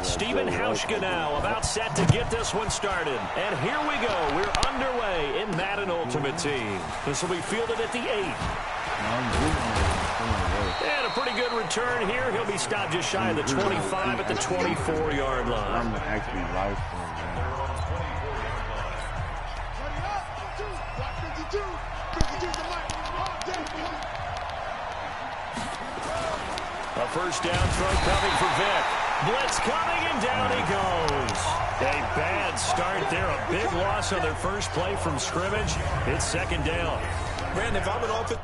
Steven Hauschka now about set to get this one started. And here we go. We're underway in Madden Ultimate Team. This will be fielded at the 8. And a pretty good return here. He'll be stopped just shy of the 25 at the 24-yard line. I'm actually live for him, A first down throw coming for Vick. Blitz coming, and down he goes. A bad start there. A big loss on their first play from scrimmage. It's second down. Brandon, if I'm an open...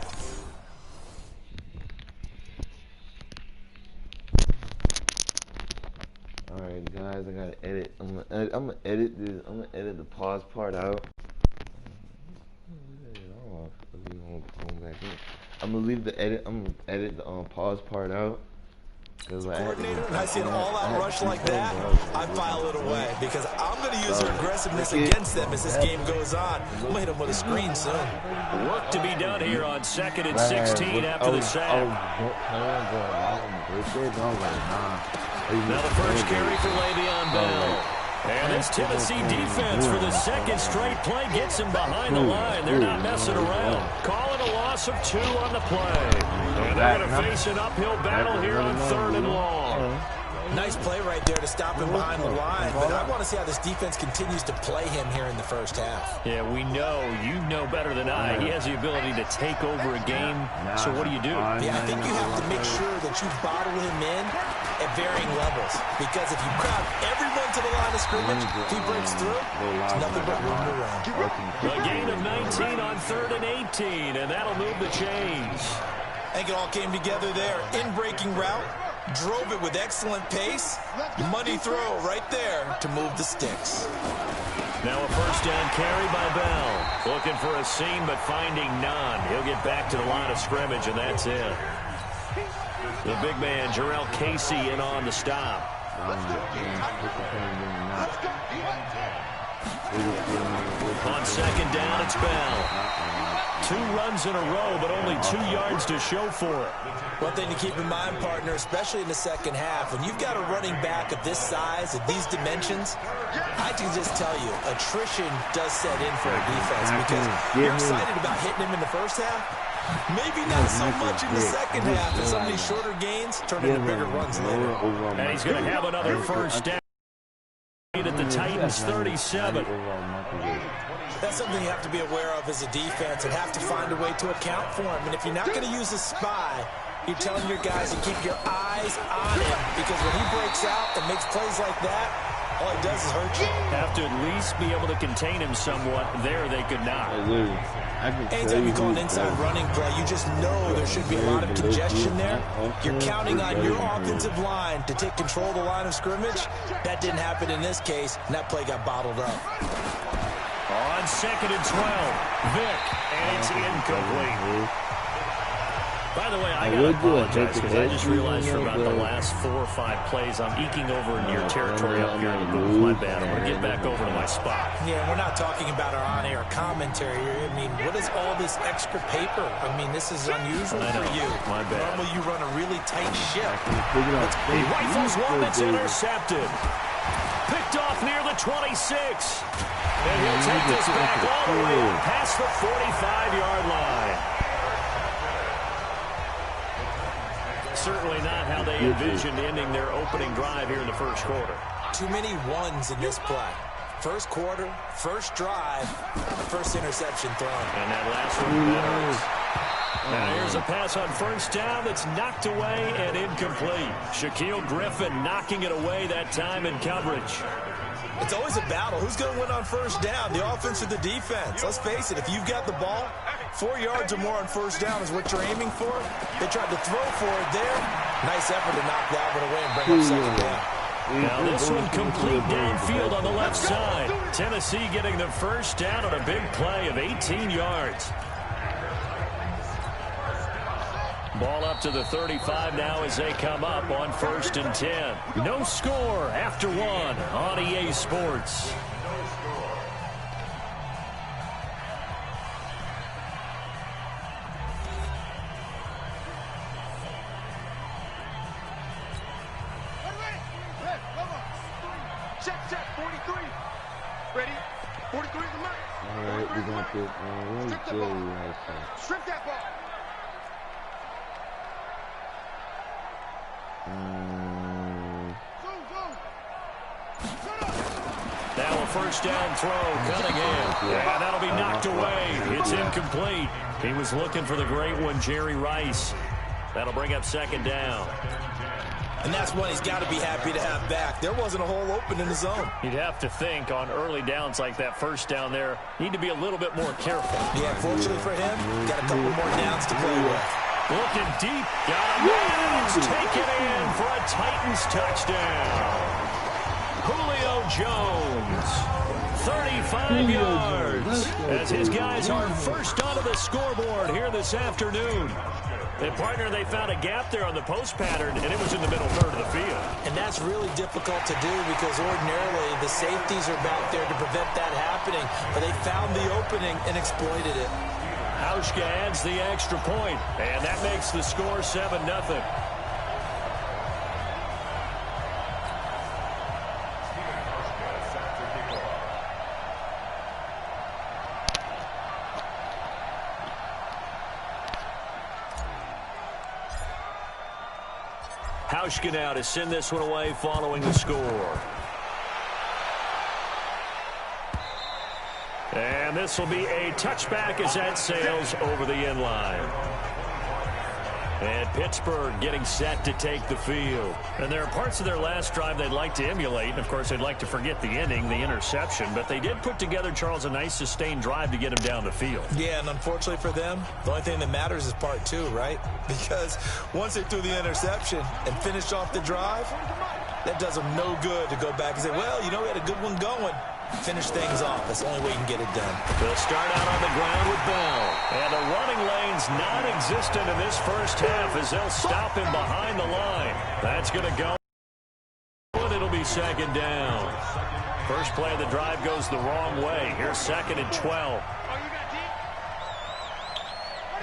Alright, guys, I gotta edit. I'm gonna edit this. I'm gonna edit the pause part out. I'm gonna leave the edit. I'm gonna edit the pause part out. Coordinator, and I see an all-out rush like that, I file it away because I'm going to use their aggressiveness against them as this game goes on. I'm going to hit them with a screen soon. Work to be done here on 2nd and 16 after the sack. Now the first carry for Le'Veon Bell. And this Tennessee defense for the second straight play gets him behind the line. They're not messing around. Calling a loss of 2 on the play. And they're going to face an uphill battle here on 3rd and long. Nice play right there to stop him behind the line. But I want to see how this defense continues to play him here in the first half. Yeah, we know. You know better than I. He has the ability to take over a game. So what do you do? Yeah, I think you have to make sure that you bottle him in at varying levels. Because if you crowd everyone to the line of scrimmage, if he breaks through, it's nothing but room to run. A gain of 19 on 3rd and 18, and that'll move the chains. I think it all came together there. In-breaking route. Drove it with excellent pace. Money throw right there to move the sticks. Now a first down carry by Bell. Looking for a seam, but finding none. He'll get back to the line of scrimmage, and that's it. The big man, Jarrell Casey, in on the stop. On 2nd down, it's Bell. 2 runs in a row, but only 2 yards to show for it. One thing to keep in mind, partner, especially in the second half, when you've got a running back of this size, of these dimensions, I can just tell you, attrition does set in for a defense because you're excited about hitting him in the first half. Maybe not so much in the second half, and some of these shorter gains turn into bigger runs later. And he's going to have another first down at the Titans 37. That's something you have to be aware of as a defense and have to find a way to account for him. And if you're not going to use a spy, you're telling your guys to keep your eyes on him because when he breaks out and makes plays like that, all it does is hurt you. Have to at least be able to contain him somewhat. There they could not. Anytime you call an inside running play, you just know there should be a lot of congestion there. You're counting on your offensive line to take control of the line of scrimmage. That didn't happen in this case, and that play got bottled up. On 2nd and 12, Vick, and it's incomplete. By the way, I got to apologize because I just realized for about the last 4 or 5 plays, I'm eking over into your territory up here in the booth. My bad. I'm going to get back over to my spot. Yeah, we're not talking about our on-air commentary here. I mean, what is all this extra paper? I mean, this is unusual for you. My bad. Normally you run a really tight ship. He rifles one that's intercepted. Picked off near the 26. And he'll take this back all the way past the 45-yard line. Certainly not how they envisioned ending their opening drive here in the first quarter. Too many ones in this play. First quarter, first drive, first interception thrown. And that last one matters. Now here's a pass on first down that's knocked away and incomplete. Shaquille Griffin knocking it away that time in coverage. It's always a battle. Who's going to win on first down, the offense or the defense? Let's face it, if you've got the ball, 4 yards or more on first down is what you're aiming for. They tried to throw for it there. Nice effort to knock that one away and bring up second down. Now this one complete downfield on the left side. Tennessee getting the first down on a big play of 18 yards. Ball up to the 35 now as they come up on 1st and 10. No score after 1 on EA Sports. want this, man. Where's Jerry right there? Strip that ball. Now a first down throw, Cunningham. Yeah, that'll be knocked away. It's incomplete. He was looking for the great one, Jerry Rice. That'll bring up second down. And that's one he's got to be happy to have back. There wasn't a hole open in the zone. You'd have to think on early downs like that first down there, need to be a little bit more careful. Yeah, fortunately for him, got a couple more downs to play with. Looking deep, got him out. Take it in for a Titans touchdown. Julio Jones, 35 yards, as his guys are first onto the scoreboard here this afternoon. And, partner, they found a gap there on the post pattern, and it was in the middle third of the field. And that's really difficult to do because ordinarily the safeties are back there to prevent that happening. But they found the opening and exploited it. Hauschka adds the extra point, and that makes the score 7-0. Hauschka now to send this one away following the score. And this will be a touchback as that sails over the end line. And Pittsburgh getting set to take the field. And there are parts of their last drive they'd like to emulate. And, of course, they'd like to forget the ending, the interception. But they did put together, Charles, a nice sustained drive to get him down the field. Yeah, and unfortunately for them, the only thing that matters is part two, right? Because once they threw the interception and finished off the drive, that does them no good to go back and say, well, you know, we had a good one going. Finish things off. That's the only way you can get it done. They'll start out on the ground with Bell. And the running lane's non-existent in this first half as they'll stop him behind the line. That's going to go. And it'll be second down. First play of the drive goes the wrong way. Here's second and 12.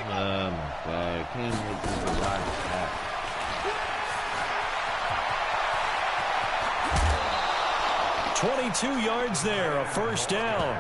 Oh, my God. Can't make this a lot of that. 22 yards there, a first down.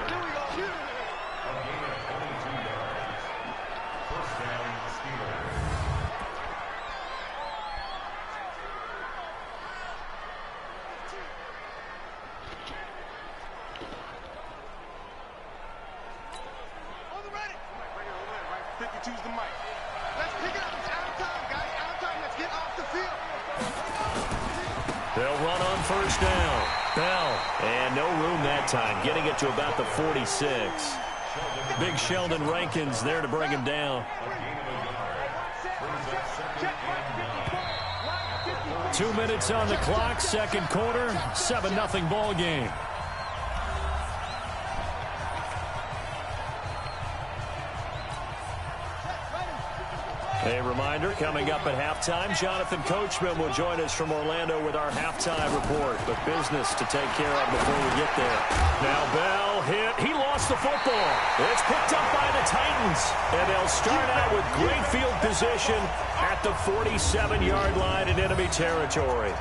They'll run on first down. Bell, and no room that time, getting it to about the 46. Big Sheldon Rankins there to bring him down. 2 minutes on the clock, second quarter, 7-0 ball game. A reminder, coming up at halftime, Jonathan Coachman will join us from Orlando with our halftime report. But business to take care of before we get there. Now Bell hit. He lost the football. It's picked up by the Titans. And they'll start out with great field position at the 47-yard line in enemy territory.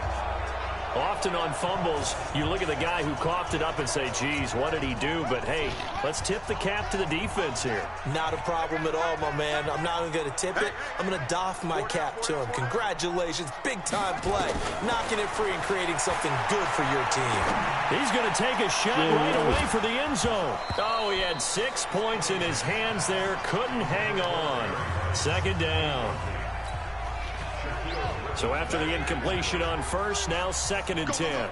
Often on fumbles, you look at the guy who coughed it up and say, geez, what did he do? But, hey, let's tip the cap to the defense here. Not a problem at all, my man. I'm not even going to tip it. I'm going to doff my cap to him. Congratulations. Big-time play. Knocking it free and creating something good for your team. He's going to take a shot right away for the end zone. Oh, he had 6 points in his hands there. Couldn't hang on. Second down. So after the incompletion on first, now second and 10.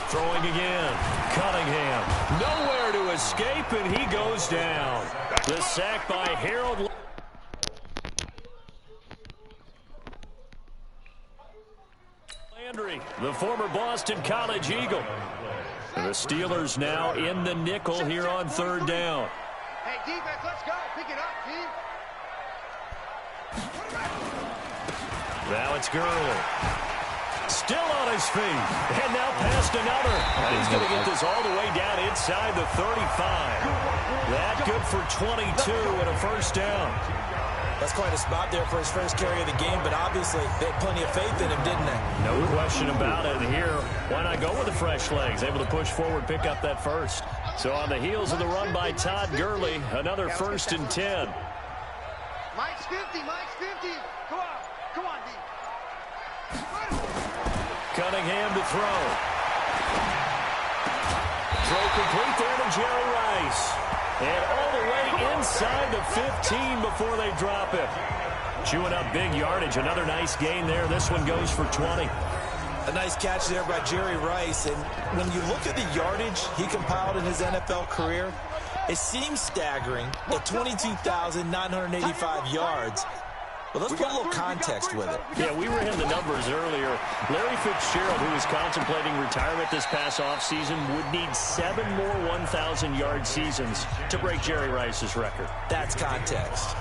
Throwing again. Cunningham. Nowhere to escape, and he goes down. The sack by Harold. The former Boston College Eagle. The Steelers now in the nickel here on third down. Hey, defense, let's go. Pick it up, team. Now it's Gurley. Still on his feet. And now past another. And he's going to get this all the way down inside the 35. That good for 22 and a first down. That's quite a spot there for his first carry of the game, but obviously they had plenty of faith in him, didn't they? No question about it. Here, why not go with the fresh legs? Able to push forward, pick up that first. So on the heels of the run by Todd Gurley, another 1st and 10. Mike's 50, Mike's 50. Come on, D. Cunningham to throw. Throw complete there to Jerry Rice. And all the way inside the 15 before they drop it. Chewing up big yardage. Another nice gain there. This one goes for 20. A nice catch there by Jerry Rice. And when you look at the yardage he compiled in his NFL career, it seems staggering at 22,985 yards. But let's put a little context with it. Yeah, we were hitting the numbers earlier. Larry Fitzgerald, who was contemplating retirement this past offseason, would need 7 more 1,000-yard seasons to break Jerry Rice's record. That's context.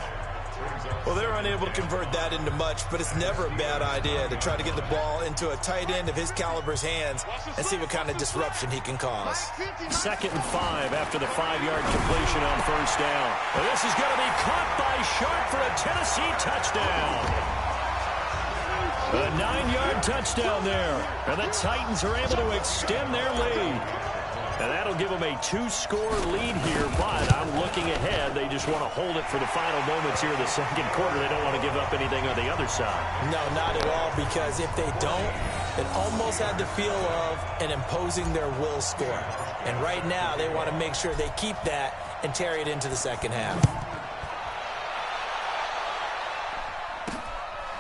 Well, they're unable to convert that into much, but it's never a bad idea to try to get the ball into a tight end of his caliber's hands and see what kind of disruption he can cause. 2nd and 5 after the 5-yard completion on 1st down. And this is going to be caught by Sharp for a Tennessee touchdown. A 9-yard touchdown there. And the Titans are able to extend their lead. And that'll give them a 2-score lead here, but I'm looking ahead. They just want to hold it for the final moments here in the 2nd quarter. They don't want to give up anything on the other side. No, not at all, because if they don't, it almost had the feel of an imposing their will score. And right now, they want to make sure they keep that and carry it into the 2nd half.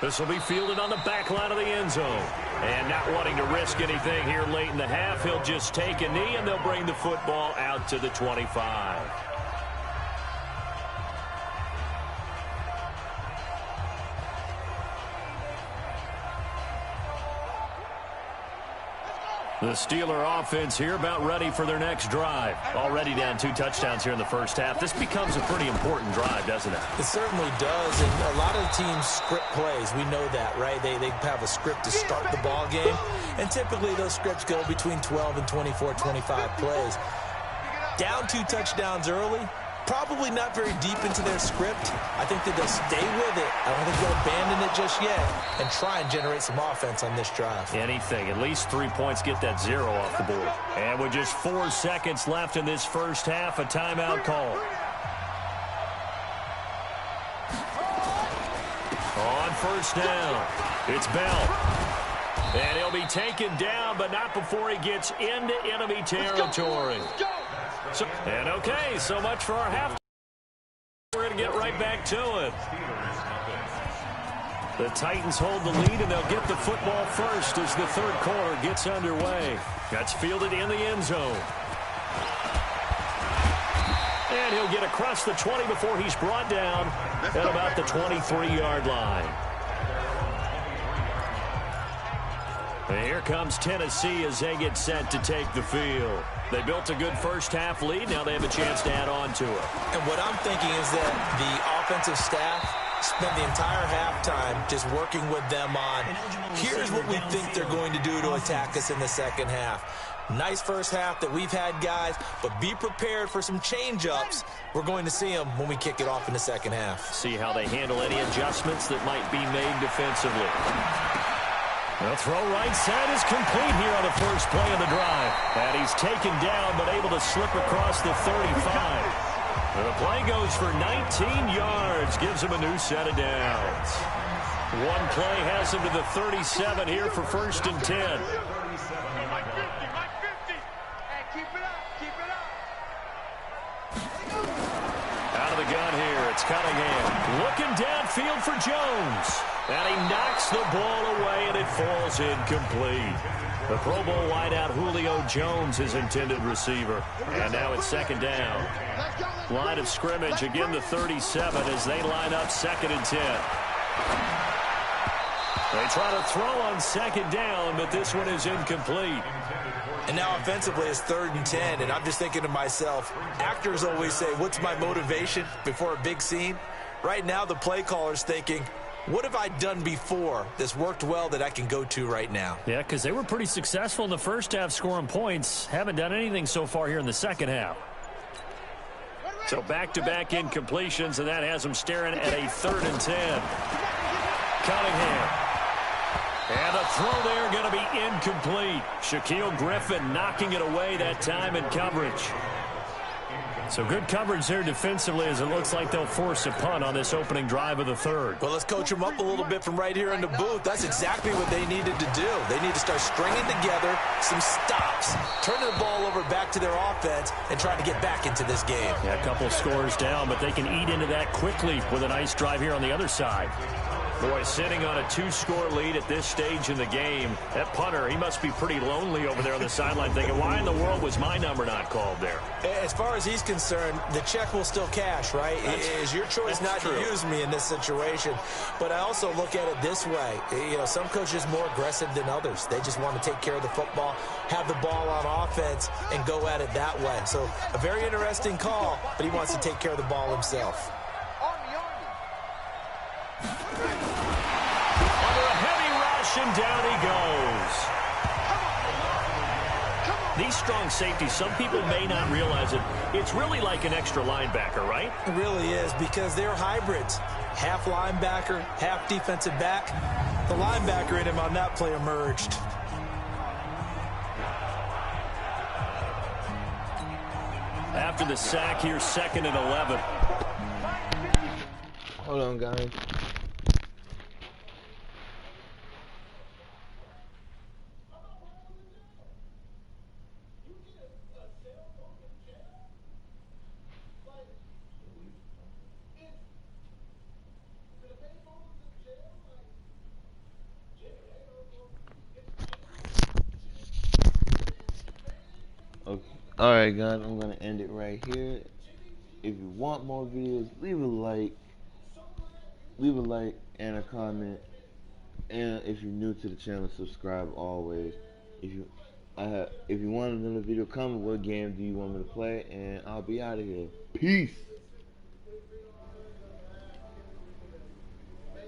This will be fielded on the back line of the end zone. And not wanting to risk anything here late in the half, he'll just take a knee, and they'll bring the football out to the 25. The Steeler offense here about ready for their next drive. Already down 2 touchdowns here in the 1st half. This becomes a pretty important drive, doesn't it? It certainly does, and a lot of the teams script plays. We know that, right? They have a script to start the ball game, and typically those scripts go between 12 and 24, 25 plays. Down 2 touchdowns early, probably not very deep into their script. I think that they'll stay with it. I don't think they'll abandon it just yet and try and generate some offense on this drive. Anything. At least 3 points, get that 0 off the board. And with just 4 seconds left in this 1st half, a timeout call. On 1st down, it's Bell. And he'll be taken down, but not before he gets into enemy territory. So much for our half. We're going to get right back to it. The Titans hold the lead, and they'll get the football first as the 3rd quarter gets underway. That's fielded in the end zone. And he'll get across the 20 before he's brought down at about the 23-yard line. And here comes Tennessee as they get set to take the field. They built a good 1st half lead. Now they have a chance to add on to it. And what I'm thinking is that the offensive staff spent the entire halftime just working with them on, here's what we think they're going to do to attack us in the 2nd half. Nice 1st half that we've had, guys, but be prepared for some change-ups. We're going to see them when we kick it off in the 2nd half. See how they handle any adjustments that might be made defensively. The throw right side is complete here on the 1st play of the drive. And he's taken down but able to slip across the 35. The play goes for 19 yards, gives him a new set of downs. One play has him to the 37 here for 1st and 10. Mike 50, Mike 50. Hey, keep it up, keep it up. Out of the gun here, it's Cunningham. Looking downfield for Jones. And he knocks the ball away, and it falls incomplete. The Pro Bowl wideout Julio Jones, his intended receiver. And now it's 2nd down. Line of scrimmage, again the 37 as they line up 2nd and 10. They try to throw on 2nd down, but this one is incomplete. And now offensively it's 3rd and 10, and I'm just thinking to myself, actors always say, what's my motivation before a big scene? Right now the play caller's thinking, what have I done before that's worked well that I can go to right now? Yeah, because they were pretty successful in the 1st half scoring points. Haven't done anything so far here in the 2nd half. So back-to-back incompletions, and that has them staring at a 3rd and 10. Cunningham. And the throw there going to be incomplete. Shaquille Griffin knocking it away that time in coverage. So good coverage there defensively, as it looks like they'll force a punt on this opening drive of the 3rd. Well, let's coach them up a little bit from right here in the booth. That's exactly what they needed to do. They need to start stringing together some stops, turning the ball over back to their offense, and trying to get back into this game. Yeah, a couple scores down, but they can eat into that quickly with a nice drive here on the other side. Boy, sitting on a 2-score lead at this stage in the game, that punter, he must be pretty lonely over there on the sideline thinking, why in the world was my number not called there? As far as he's concerned, the check will still cash, right? It is your choice not to use me in this situation. But I also look at it this way. You know, some coaches are more aggressive than others. They just want to take care of the football, have the ball on offense, and go at it that way. So a very interesting call, but he wants to take care of the ball himself. And down he goes. These strong safeties, some people may not realize it. It's really like an extra linebacker, right? It really is, because they're hybrids. Half linebacker, half defensive back. The linebacker in him on that play emerged. After the sack here, 2nd and 11. Hold on, guys. Okay. Alright guys, I'm gonna end it right here. If you want more videos, leave a like and a comment. And if you're new to the channel, subscribe always. If you want another video, comment what game do you want me to play, and I'll be out of here. Peace.